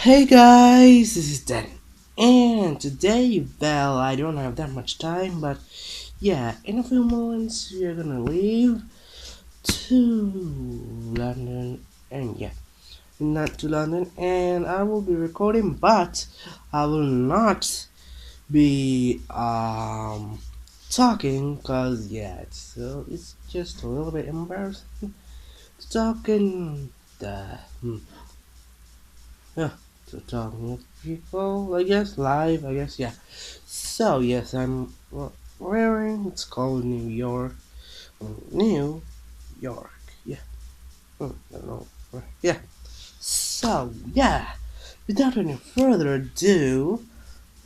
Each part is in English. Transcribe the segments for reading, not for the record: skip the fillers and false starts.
Hey guys, this is Dan, and today, well, I don't have that much time, but yeah, in a few moments we are gonna leave to London, and yeah, not to London, and I will be recording, but I will not be talking, cause yeah, it's just a little bit embarrassing to talk in the yeah, to talking with people, I guess, live, I guess, yeah. So, yes, I'm wearing, it's called New York, New York, yeah, I don't know, yeah. So, yeah, without any further ado,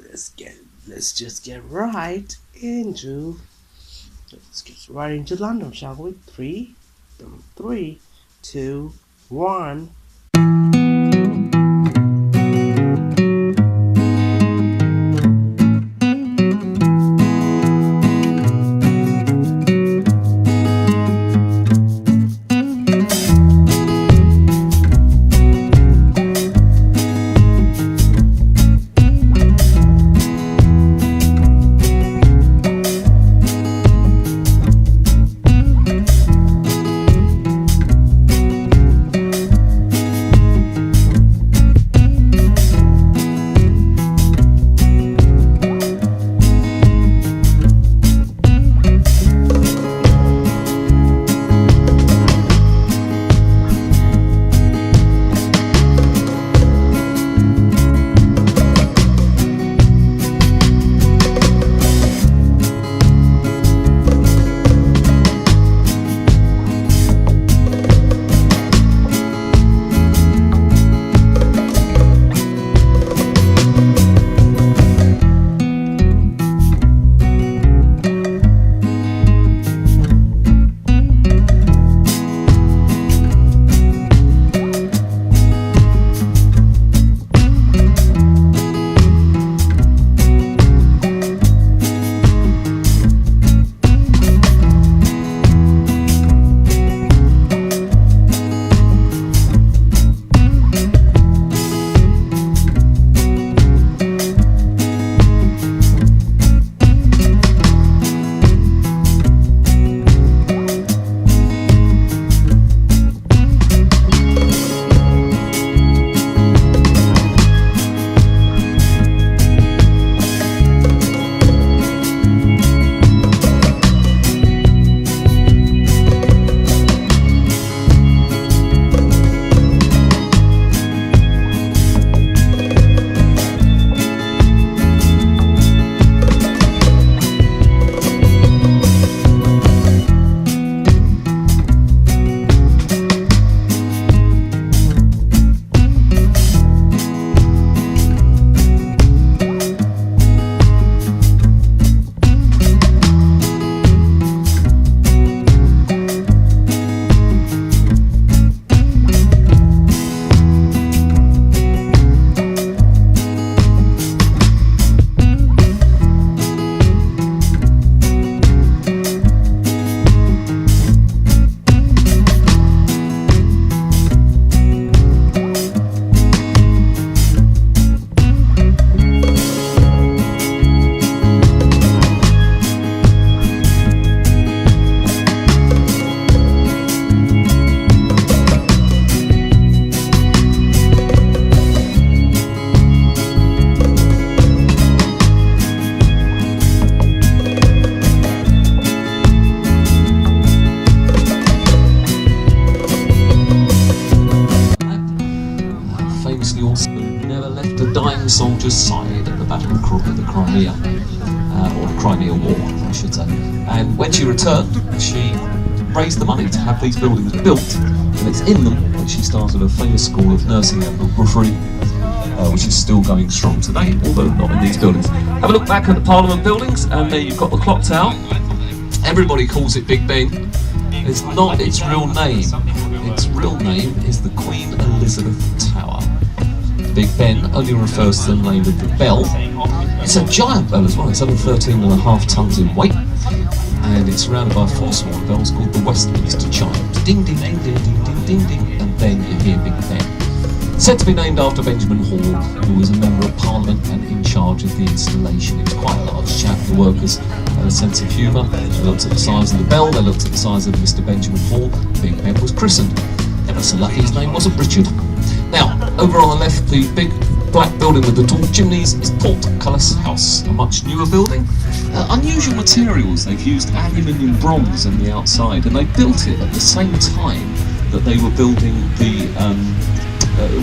let's just get right into, London, shall we? Three, two, one. Famously also never left a dying soldier's side at the Battle of the Crimea, or the Crimea War, I should say. And when she returned, she raised the money to have these buildings built, and it's in them that she started a famous school of nursing and midwifery, which is still going strong today, although not in these buildings. Have a look back at the Parliament buildings, and there you've got the clock tower. Everybody calls it Big Ben. It's not its real name. Its real name is the Queen Elizabeth Tower. Big Ben only refers to the name of the bell. It's a giant bell as well. It's only 13.5 tons in weight, and it's surrounded by 4 smaller bells called the Westminster chimes. Ding ding ding ding ding ding ding ding, and then you hear Big Ben. Said to be named after Benjamin Hall, who was a member of Parliament and in charge of the installation. It was quite a large chap. The workers had a sense of humour. They looked at the size of the bell, they looked at the size of Mr. Benjamin Hall. Big Ben was christened. Ever so lucky his name wasn't Richard. Now, over on the left, the big black building with the tall chimneys is Portcullis House, a much newer building. Unusual materials. They've used aluminium bronze on the outside, and they built it at the same time that they were building the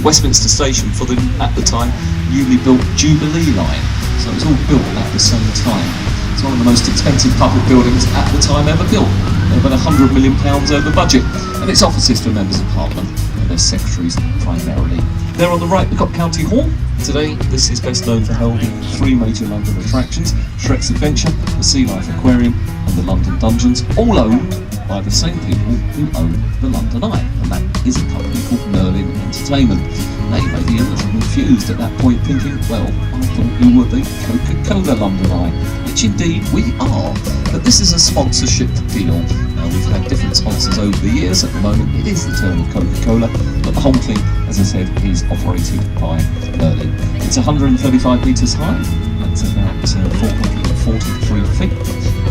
Westminster Station for the, at the time, newly built Jubilee line. So it was all built at the same time. It's one of the most expensive public buildings at the time ever built. About £100 million over budget, and it's offices for members of Parliament and their secretaries primarily. There on the right we've got County Hall. Today this is best known for holding 3 major London attractions: Shrek's Adventure, the Sea Life Aquarium and the London Dungeons, all owned by the same people who own the London Eye, and that is a company called Merlin Entertainment. Now you may be a little confused at that point, thinking, well, I thought you were the Coca-Cola London Eye, which indeed we are, but this is a sponsorship deal. We've had different sponsors over the years. At the moment it is the turn of Coca-Cola, but the whole thing, as I said, is operated by Merlin. It's 135 metres high, that's about 443 feet.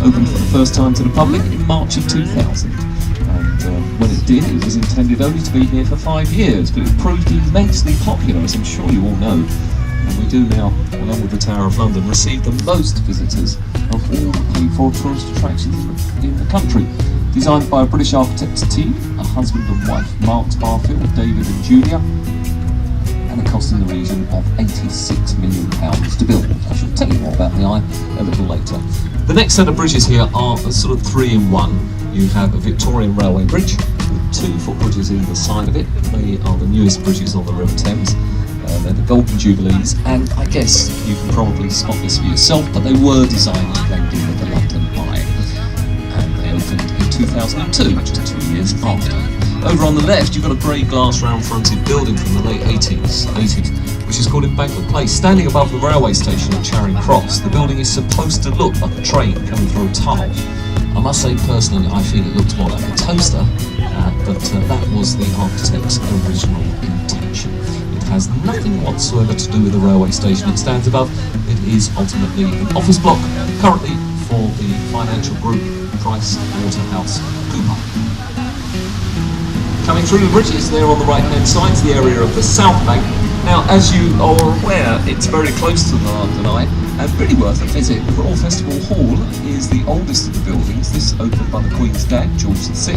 Opened for the first time to the public in March of 2000. And when it did, it was intended only to be here for 5 years, but it proved immensely popular, as I'm sure you all know. And we do now, along with the Tower of London, receive the most visitors of all paid-for tourist attractions in the country. Designed by a British architects team, a husband and wife, Mark Barfield, David and Julia, and it cost in the region of £86 million to build. I shall tell you more about the Eye a little later. The next set of bridges here are a sort of 3-in-1. You have a Victorian Railway bridge with 2 footbridges either side of it. They are the newest bridges on the River Thames. They're the Golden Jubilees, and I guess you can probably spot this for yourself, but they were designed to blend in with the London Eye. And they opened in 2002, just 2 years after. Over on the left, you've got a grey glass round-fronted building from the late 80s, which is called Embankment Place. Standing above the railway station at Charing Cross, the building is supposed to look like a train coming through a tunnel. I must say, personally, I feel it looks more like a toaster, but that was the architect's original intention. It has nothing whatsoever to do with the railway station it stands above. It is ultimately an office block, currently for the financial group Price Waterhouse Cooper. Coming through the bridges, there on the right-hand side is the area of the South Bank. Now, as you are aware, it's very close to the London Eye and pretty worth a visit. The Royal Festival Hall is the oldest of the buildings. This opened by the Queen's Dad, George VI,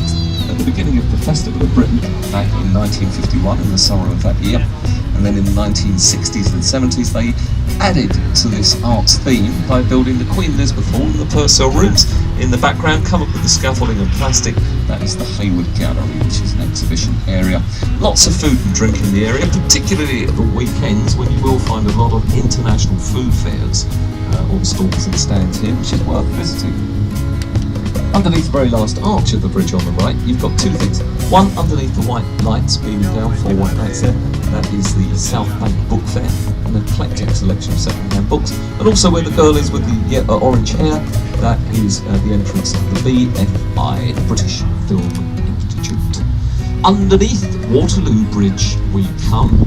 at the beginning of the Festival of Britain back in 1951, in the summer of that year. And then in the 1960s and 70s, they added to this arts theme by building the Queen Elizabeth Hall and the Purcell Rooms. In the background, covered with the scaffolding and plastic, that is the Hayward Gallery, which is an exhibition area. Lots of food and drink in the area, particularly at the weekends, when you will find a lot of international food fairs on stalls and stands here, which is worth visiting. Underneath the very last arch of the bridge on the right, you've got 2 things. One, underneath the white lights beaming down, 4 white lights there, that is the South Bank Book Fair, an eclectic selection of second-hand books. And also where the girl is with the orange hair, that is the entrance to the BFI, the British Film Institute. Underneath Waterloo Bridge we come.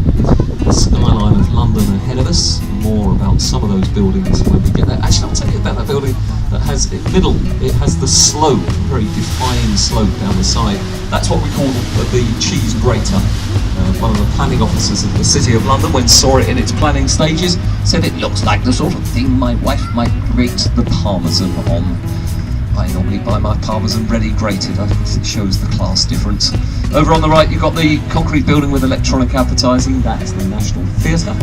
The skyline of London ahead of us. More about some of those buildings when we get there. Actually, I'll tell you about that building that has it has the slope, very defined slope down the side. That's what we call the cheese grater. One of the planning officers of the City of London, when saw it in its planning stages, said it looks like the sort of thing my wife might grate the parmesan on. I normally buy my parmesan ready grated. I think it shows the class difference. Over on the right, you've got the concrete building with electronic advertising. That's the National Theatre.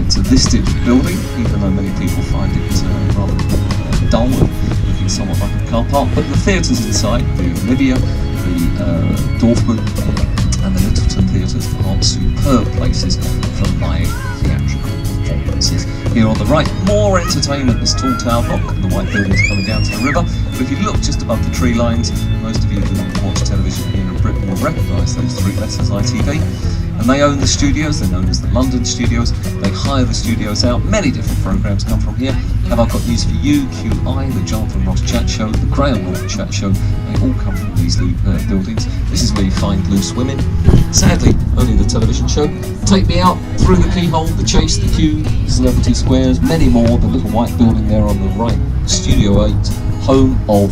It's a listed building, even though many people find it rather dull and looking somewhat like a car park. But the theatres inside, the Olivia, the Dorfman, and the Littleton theatres are superb places for live theatrical performances. Here on the right, more entertainment, this tall tower block and the white buildings coming down to the river. But if you look just above the tree lines, most of you who watch television here in Britain will recognise those 3 letters ITV. And they own the studios, they're known as the London Studios. They hire the studios out. Many different programmes come from here. Have I Got News for You, QI, the Jonathan Ross Chat Show, the Graham Norton Chat Show. They all come from these buildings. This is where you find Loose Women. Sadly, only the television show. Take Me Out, Through the Keyhole, The Chase, The Queue, Celebrity Squares, many more. The little white building there on the right. Studio 8, home of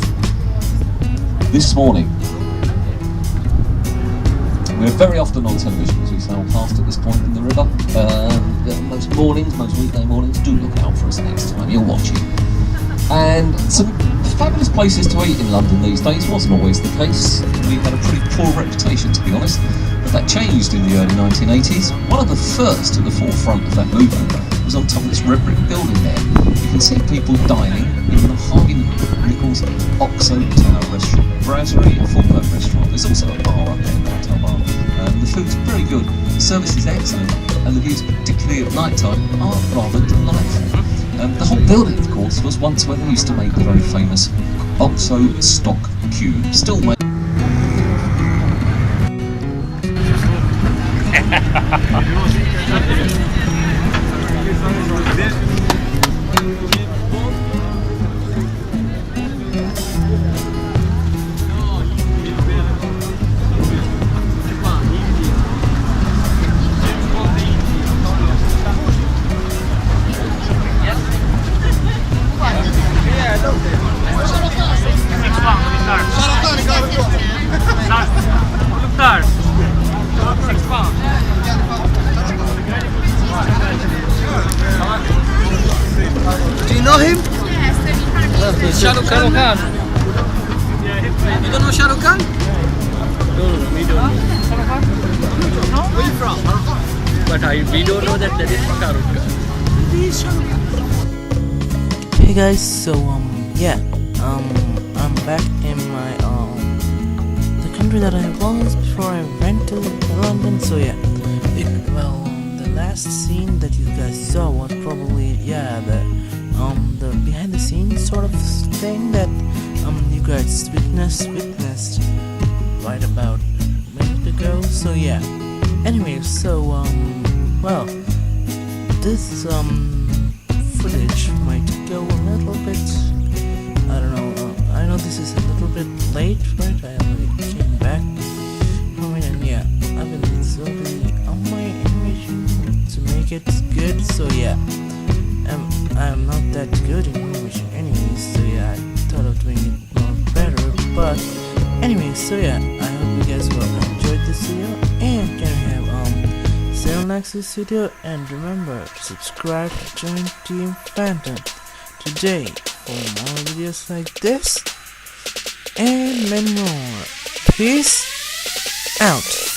This Morning. We're very often on television as we sail past at this point in the river. Most mornings, most weekday mornings, do look out for us next time you're watching. And some fabulous places to eat in London these days wasn't always the case. We had a pretty poor reputation, to be honest, but that changed in the early 1980s. One of the first at the forefront of that movement was on top of this red brick building there. You can see people dining in the Harvey Nichols Oxo Tower restaurant, brasserie and full blown restaurant. There's also a bar up there, cocktail bar. The food's very good, the service is excellent, and the views, particularly at night time, are rather delightful. The whole building, of course, was once where they used to make the very famous Oxo stock cube. Still made. Do you know him? Shah Rukh Khan. You don't know Shah Rukh Khan? No, we don't know. Where are you from? But we don't know that is Shah Rukh Khan. Hey guys, so yeah, I'm back in my the country that I was before I went to London. So yeah, the last scene that you guys saw was probably the behind the scenes sort of thing that you guys witnessed right about a minute ago. So yeah, anyway, so this footage might go a little bit, I don't know, I know this is a little bit late, right? I already came back from it, and yeah, I've been slowly on my animation to make it good. So yeah, I'm not that good in animation anyways, so yeah, I thought of doing it more better. But anyway, so yeah, I hope you guys will enjoy this video, and can have see you next video, and remember to subscribe to join Team Phantom today for more videos like this and many more. Peace out.